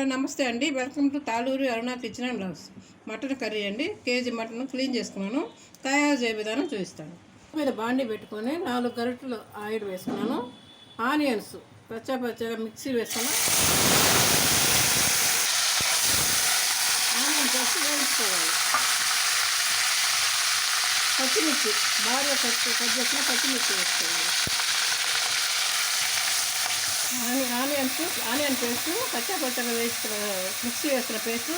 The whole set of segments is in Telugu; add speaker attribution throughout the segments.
Speaker 1: హలో నమస్తే అండి, welcome to Taluru Aruna kitchen and blogs. Mutton curry అండి. కేజీ మటన్ క్లీన్ చేసుకున్నాను. తయారు చేయ విధానం చూపిస్తాను. మీద బాండీ పెట్టుకొని 4 గరిటెలు ఆయిల్ వేసుకున్నాను. ఆనియన్స్ పచ్చగా మిక్సీ వేసుకున్నా. ఆనియన్స్ వేసి వేయించుకోవాలి. పచ్చిమిర్చి బాగా కట్ చేసిన పచ్చిమిర్చి వేసుకోవాలి. ఆనియన్ పేస్ట్ పచ్చగా వేసుకున్న మిక్సీ వేసుకున్న పేస్ట్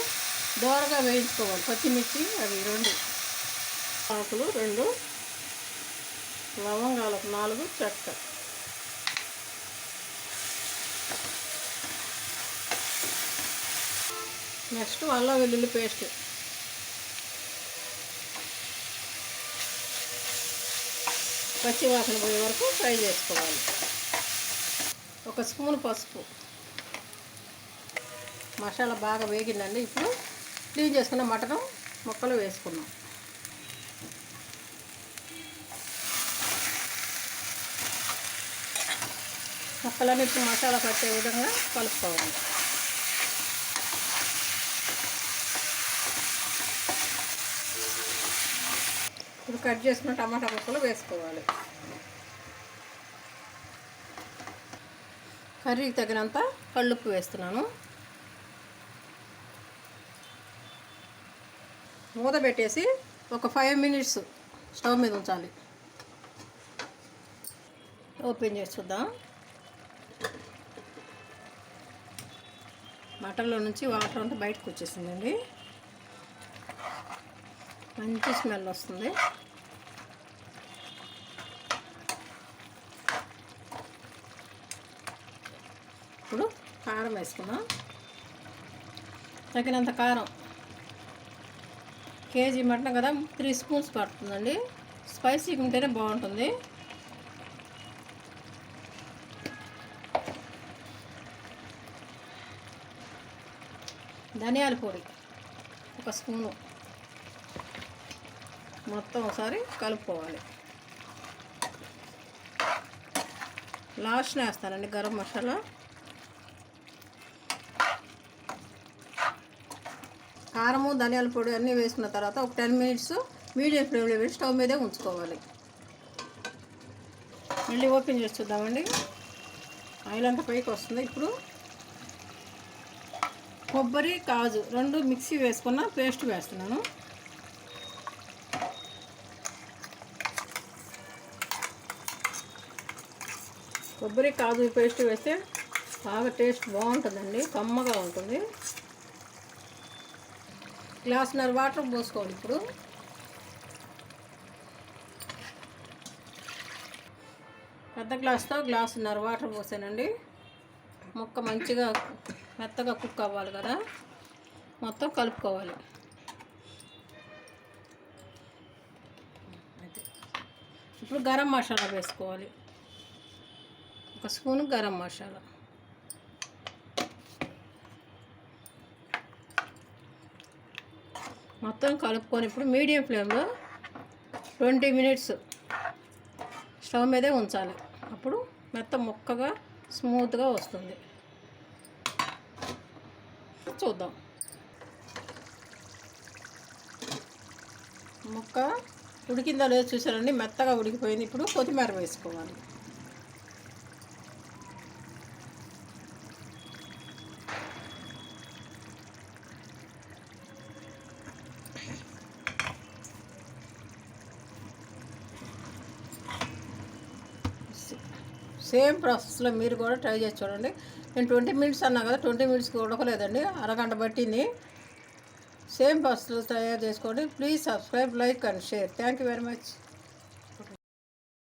Speaker 1: దోరగా వేయించుకోవాలి. పచ్చిమిర్చి అవి 2 ఆకులు 2 లవంగాలు 4 చెక్క. నెక్స్ట్ అల్లం వెల్లుల్లి పేస్ట్ పచ్చి వాసన పోయే వరకు ఫ్రై చేసుకోవాలి. 1 స్పూన్ పసుపు. మసాలా బాగా వేగిందండి. ఇప్పుడు క్లీన్ చేసుకున్న మటన్ ముక్కలు వేసుకున్నాం. ముక్కలన్నిటికీ మసాలా పట్టే విధంగా కలుపుకోవాలి. ఇప్పుడు కట్ చేసుకున్న టమాటా ముక్కలు వేసుకోవాలి. కర్రీకి తగినంత కళ్ళుప్పు వేస్తున్నాను. మూత పెట్టేసి ఒక 5 మినిట్స్ స్టవ్ మీద ఉంచాలి. ఓపెన్ చేసి చూద్దాం. మటన్లో నుంచి వాటర్ అంతా బయటకు వచ్చేసిందండి. మంచి స్మెల్ వస్తుంది. ఇప్పుడు కారం వేసుకున్నాం. తగినంత కారం. కేజీ మటన్ కదా 3 స్పూన్స్ పడుతుందండి. స్పైసీగా ఉంటేనే బాగుంటుంది. ధనియాల పొడి 1 స్పూను. మొత్తం ఒకసారి కలుపుకోవాలి. లాస్ట్ని వేస్తానండి గరం మసాలా. కారము ధనియాల పొడి అన్నీ వేసుకున్న తర్వాత ఒక 10 మినిట్స్ మీడియం ఫ్లేమ్లో వేసి స్టవ్ మీదే ఉంచుకోవాలి. మళ్ళీ ఓపెన్ చేసి చూద్దామండి. ఆయిల్ అంతా పైకి వస్తుంది. ఇప్పుడు కొబ్బరి కాజు 2 మిక్సీ వేసుకున్న పేస్ట్ వేస్తున్నాను. కొబ్బరి కాజు పేస్ట్ వేస్తే బాగా టేస్ట్ బాగుంటుందండి. కమ్మగా ఉంటుంది. గ్లాసున్నర వాటర్ పోసుకోవాలి. ఇప్పుడు పెద్ద గ్లాస్తో గ్లాసున్నర వాటర్ పోసానండి. ముక్క మంచిగా మెత్తగా కుక్ అవ్వాలి కదా, మొత్తం కలుపుకోవాలి. ఇప్పుడు గరం మసాలా వేసుకోవాలి. 1 స్పూను గరం మసాలా. మొత్తం కలుపుకొని ఇప్పుడు మీడియం ఫ్లేమ్లో 20 మినిట్స్ స్టవ్ మీదే ఉంచాలి. అప్పుడు మెత్తం ముక్కగా స్మూత్గా వస్తుంది. చూద్దాం. ముక్క ఉడికిందో లేదో చూసారండి. మెత్తగా ఉడికిపోయింది. ఇప్పుడు కొత్తిమీర వేసుకోవాలి. సేమ్ ప్రాసెస్లో మీరు కూడా ట్రై చేసి చూడండి. నేను 20 మినిట్స్ అన్నా కదా, 20 మినిట్స్కి ఉడకలేదండి. అరగంట పట్టింది. సేమ్ ప్రాసెస్లో తయారు చేసుకోండి. Please subscribe, like and share. Thank you very much.